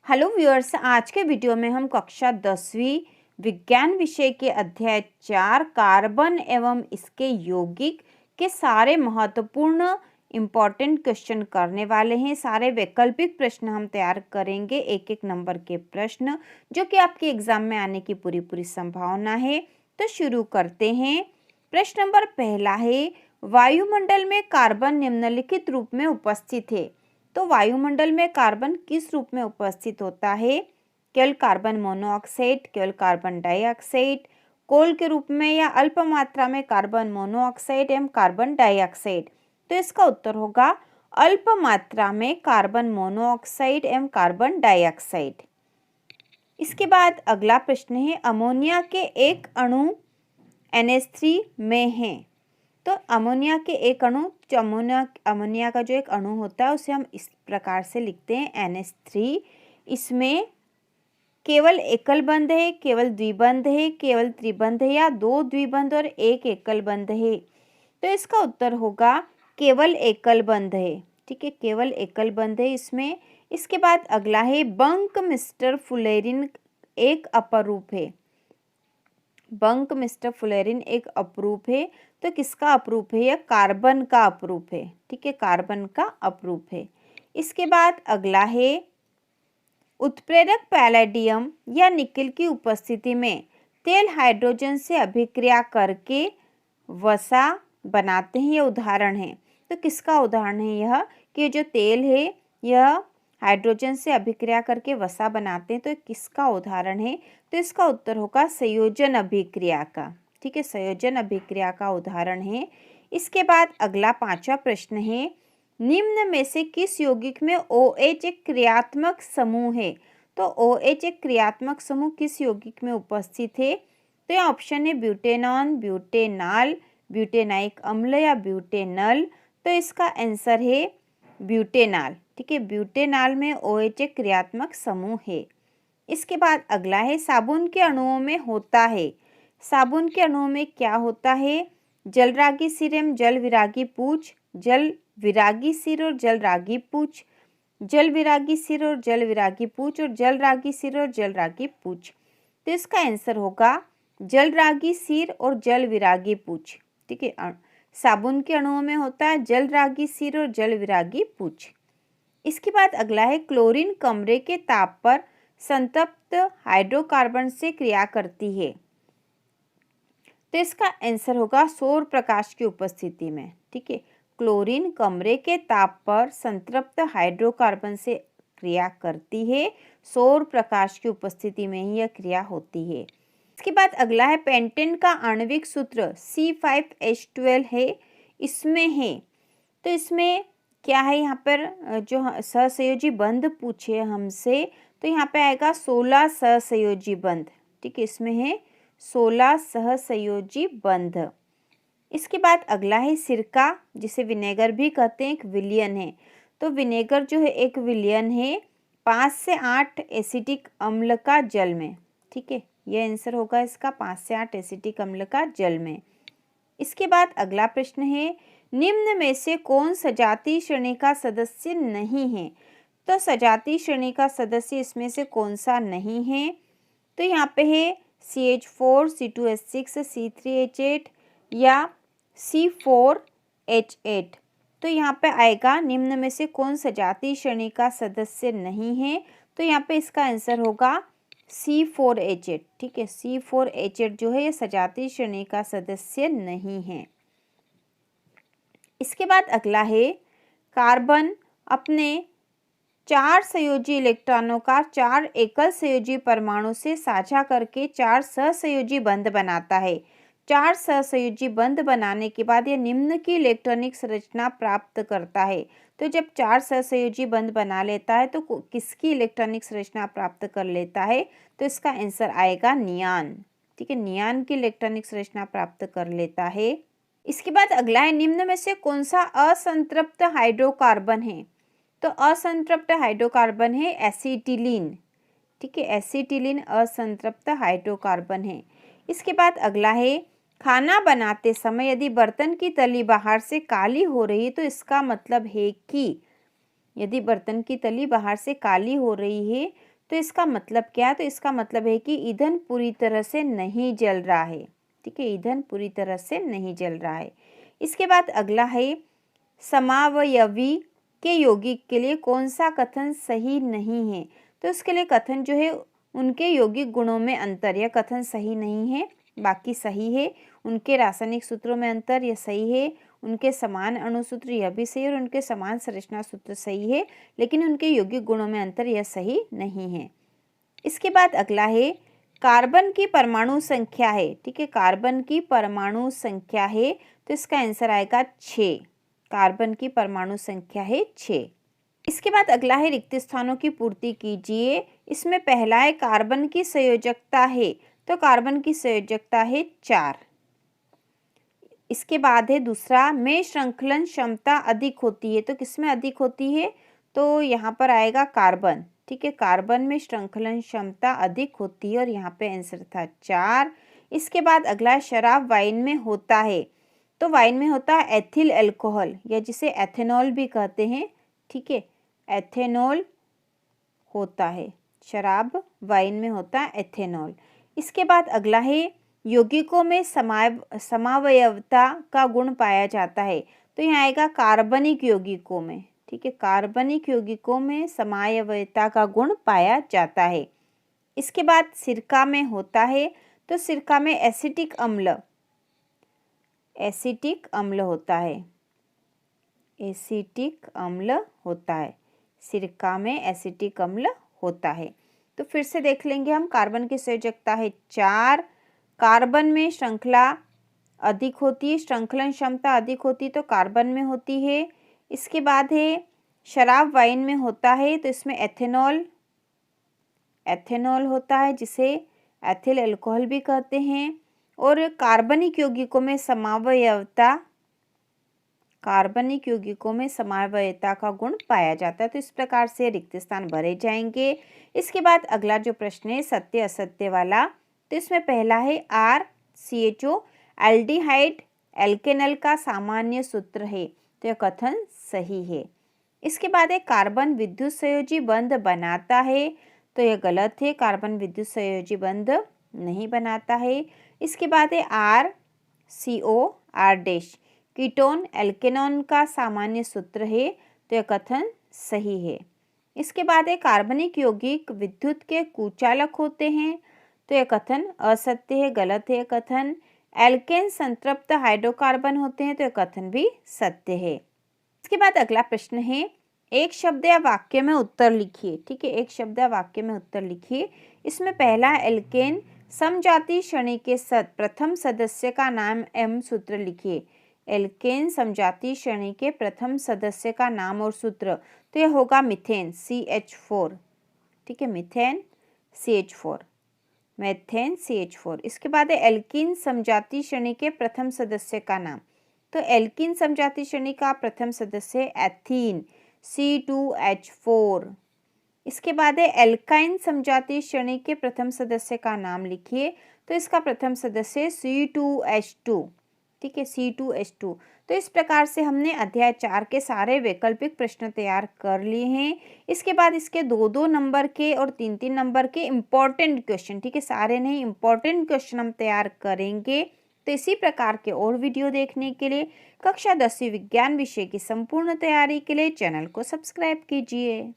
Hello viewers, आज के video में हम कक्षा 10वीं विज्ञान विषय के अध्याय 4 कार्बन एवं इसके यौगिक के सारे महत्वपूर्ण इम्पॉर्टेंट क्वेश्चन करने वाले हैं। सारे वैकल्पिक प्रश्न हम तैयार करेंगे, एक एक नंबर के प्रश्न जो कि आपके एग्जाम में आने की पूरी संभावना है। तो शुरू करते हैं। प्रश्न नंबर पहला है, वायुमंडल में कार्बन निम्नलिखित रूप में उपस्थित है। तो वायुमंडल में कार्बन किस रूप में उपस्थित होता है? केवल कार्बन मोनोऑक्साइड, केवल कार्बन डाइऑक्साइड, कोल के रूप में या अल्प मात्रा में कार्बन मोनोऑक्साइड एवं कार्बन डाइऑक्साइड। तो इसका उत्तर होगा अल्प मात्रा में कार्बन मोनोऑक्साइड एवं कार्बन डाइऑक्साइड। इसके बाद अगला प्रश्न है, अमोनिया के एक अणु NH3 में है। तो अमोनिया के एक अणु, अमोनिया का जो एक अणु होता है उसे हम इस प्रकार से लिखते हैं NH3। इसमें केवल एकल बंध है, केवल द्विबंध है, केवल त्रिबंध है या दो द्विबंध और एक एकल बंध है। तो इसका उत्तर होगा केवल एकल बंध है। ठीक है, केवल एकल बंध है इसमें। इसके बाद अगला है, बंक मिस्टर फुलेरिन एक अपरूप है। बंक मिस्टर फुलेरिन एक अपरूप है। तो किसका अपरूप है? यह कार्बन का अपरूप है। ठीक है, कार्बन का अपरूप है। इसके बाद अगला है, उत्प्रेरक पैलेडियम या निकेल की उपस्थिति में तेल हाइड्रोजन से अभिक्रिया करके वसा बनाते हैं। यह उदाहरण है। तो किसका उदाहरण है यह? कि जो तेल है यह हाइड्रोजन से अभिक्रिया करके वसा बनाते हैं। तो किसका उदाहरण है? तो इसका उत्तर होगा संयोजन अभिक्रिया का। ठीक है, संयोजन अभिक्रिया का उदाहरण है। इसके बाद अगला पांचवा प्रश्न है, निम्न में से किस यौगिक में OH एक क्रियात्मक समूह है? तो OH एक क्रियात्मक समूह किस यौगिक में उपस्थित है? तो यह ऑप्शन है ब्यूटेनॉन, ब्यूटेनाल, ब्यूटेनाइक अम्ल या ब्यूटेनल। तो इसका आंसर है ब्यूटेनाल। ठीक है, ब्यूटेनाल में OH एक क्रियात्मक समूह है। इसके बाद अगला है, साबुन के अणुओं में होता है। साबुन के अणुओं में क्या होता है? जलरागी सिर एवं जल विरागी पूछ, जल विरागी सिर और जल रागी पूछ, जल विरागी सिर और जल विरागी पूछ और जल रागी सिर और जल रागी पूछ। तो इसका आंसर होगा जल रागी सिर और जल विरागी पूछ। ठीक है, साबुन के अणुओं में होता है जल रागी सिर और जल विरागी पूछ। इसके बाद अगला है, क्लोरीन कमरे के ताप पर संतप्त हाइड्रोकार्बन से क्रिया करती है। तो इसका आंसर होगा सौर प्रकाश की उपस्थिति में। ठीक है, क्लोरीन कमरे के ताप पर संतृप्त हाइड्रोकार्बन से क्रिया करती है। सौर प्रकाश की उपस्थिति में ही यह क्रिया होती है। इसके बाद अगला है, पेंटेन का आणविक सूत्र C5H12 है। इसमें है, तो इसमें क्या है? यहाँ पर जो सहसंयोजी बंध पूछे हमसे, तो यहाँ पे आएगा 16 सहसंयोजी बंध। ठीक है, इसमें है 16 सहसंयोजी बंध। इसके बाद अगला है, सिरका जिसे विनेगर भी कहते हैं एक विलयन है। तो विनेगर जो है एक विलयन है 5 से 8 एसिटिक अम्ल का जल में। ठीक है, यह आंसर होगा इसका 5 से 8 एसिटिक अम्ल का जल में। इसके बाद अगला प्रश्न है, निम्न में से कौन सजातीय श्रेणी का सदस्य नहीं है? तो सजातीय श्रेणी का सदस्य इसमें से कौन सा नहीं है? तो यहाँ पे है CH4, C2H6, C3H8 या C4H8। तो यहाँ पे आएगा, निम्न में से कौन सजातीय श्रेणी का सदस्य नहीं है? तो यहाँ पे इसका आंसर होगा C4H8। ठीक है, C4H8 जो है ये सजातीय श्रेणी का सदस्य नहीं है। इसके बाद अगला है, कार्बन अपने 4 संयोजी इलेक्ट्रॉनों का 4 एकल संयोजी परमाणु से साझा करके 4 सहसंयोजी बंध बनाता है। 4 सहसंयोजी बंध बनाने के बाद यह निम्न की इलेक्ट्रॉनिक संरचना प्राप्त करता है। तो जब 4 सहसंयोजी बंध बना लेता है तो किसकी इलेक्ट्रॉनिक संरचना प्राप्त कर लेता है? तो इसका आंसर आएगा नियान। ठीक है, नियान की इलेक्ट्रॉनिक संरचना प्राप्त कर लेता है। इसके बाद अगला है, निम्न में से कौन सा असंतृप्त हाइड्रोकार्बन है? तो असंतृप्त हाइड्रोकार्बन है एसिटिलीन। ठीक है, एसिटिलीन असंतृप्त हाइड्रोकार्बन है। इसके बाद अगला है, खाना बनाते समय यदि बर्तन की तली बाहर से काली हो रही है तो इसका मतलब है कि, यदि बर्तन की तली बाहर से काली हो रही है तो इसका मतलब क्या है? तो इसका मतलब है कि ईंधन पूरी तरह से नहीं जल रहा है। ठीक है, ईंधन पूरी तरह से नहीं जल रहा है। इसके बाद अगला है, समावयवी के यौगिक के लिए कौन सा कथन सही नहीं है? तो इसके लिए कथन जो है, उनके यौगिक गुणों में अंतर, यह कथन सही नहीं है, बाकी सही है। उनके रासायनिक सूत्रों में अंतर, यह सही है। उनके समान अणुसूत्र, यह भी सही है। और उनके समान संरचना सूत्र सही है, लेकिन उनके यौगिक गुणों में अंतर, यह सही नहीं है। इसके बाद अगला है, कार्बन की परमाणु संख्या है। ठीक है, कार्बन की परमाणु संख्या है, तो इसका आंसर आएगा 6। कार्बन की परमाणु संख्या है 6। इसके बाद अगला है, रिक्त स्थानों की पूर्ति कीजिए। इसमें पहला है, कार्बन की संयोजकता है, तो कार्बन की संयोजकता है 4। इसके बाद है दूसरा, में श्रृंखलन क्षमता अधिक होती है, तो किसमें अधिक होती है? तो यहाँ पर आएगा कार्बन। ठीक है, कार्बन में श्रृंखलन क्षमता अधिक होती है, और यहाँ पे आंसर था 4। इसके बाद अगला, शराब वाइन में होता है, तो वाइन में होता है एथिल अल्कोहल, या जिसे एथेनॉल भी कहते हैं। ठीक है, एथेनॉल होता है, शराब वाइन में होता है एथेनॉल। इसके बाद अगला है, यौगिकों में समावयवता का गुण पाया जाता है, तो यहाँ आएगा कार्बनिक यौगिकों में। ठीक है, कार्बनिक यौगिकों में समावयवता का गुण पाया जाता है। इसके बाद सिरका में होता है, तो सिरका में एसिटिक अम्ल होता है, एसिटिक अम्ल होता है, सिरका में एसिटिक अम्ल होता है। तो फिर से देख लेंगे हम, कार्बन की संयोजकता है 4, कार्बन में श्रृंखला अधिक होती है, श्रृंखलन क्षमता अधिक होती है, तो कार्बन में होती है। इसके बाद है, शराब वाइन में होता है, तो इसमें एथेनॉल होता है, जिसे एथिल अल्कोहल भी कहते हैं। और कार्बनिक यौगिकों में समावयवता का गुण पाया जाता है। तो इस प्रकार से रिक्त स्थान भरे जाएंगे। इसके बाद अगला जो प्रश्न है, सत्य असत्य वाला, तो इसमें पहला है, RCHO एल्डिहाइड एल्केनल का सामान्य सूत्र है, तो यह कथन सही है। इसके बाद है, कार्बन विद्युत संयोजी बंध बनाता है, तो यह गलत है, कार्बन विद्युत संयोजी बंध नहीं बनाता है। इसके बाद है, R कीटोन एल्केनॉन का सामान्य सूत्र है, तो यह कथन सही है। इसके बाद है, कार्बनिक यौगिक विद्युत के कुचालक होते हैं, तो यह कथन असत्य है, गलत है कथन। एल्केन संतृप्त हाइड्रोकार्बन होते हैं, तो यह कथन भी सत्य है। इसके बाद अगला प्रश्न है, एक शब्द या वाक्य में उत्तर लिखिए। ठीक है, एक शब्द या वाक्य में उत्तर लिखिए। इसमें पहला, एल्केन समजातीय श्रेणी के प्रथम सदस्य का नाम एवं सूत्र लिखिए। एल्केन समजातीय श्रेणी के प्रथम सदस्य का नाम और सूत्र, तो यह होगा मीथेन CH4। ठीक है, मीथेन CH4। इसके बाद है, एल्कीन समजातीय श्रेणी के प्रथम सदस्य का नाम, तो एल्कीन समजातीय श्रेणी का प्रथम सदस्य एथीन C2H4। इसके बाद है, एल्काइन समजातीय श्रेणी के प्रथम सदस्य का नाम लिखिए, तो इसका प्रथम सदस्य C2H2। ठीक है, C2H2। तो इस प्रकार से हमने अध्याय 4 के सारे वैकल्पिक प्रश्न तैयार कर लिए हैं। इसके बाद इसके 2-2 नंबर के और 3-3 नंबर के इम्पॉर्टेंट क्वेश्चन, ठीक है, सारे नहीं, इम्पॉर्टेंट क्वेश्चन हम तैयार करेंगे। तो इसी प्रकार के और वीडियो देखने के लिए कक्षा 10वीं विज्ञान विषय की संपूर्ण तैयारी के लिए चैनल को सब्सक्राइब कीजिए।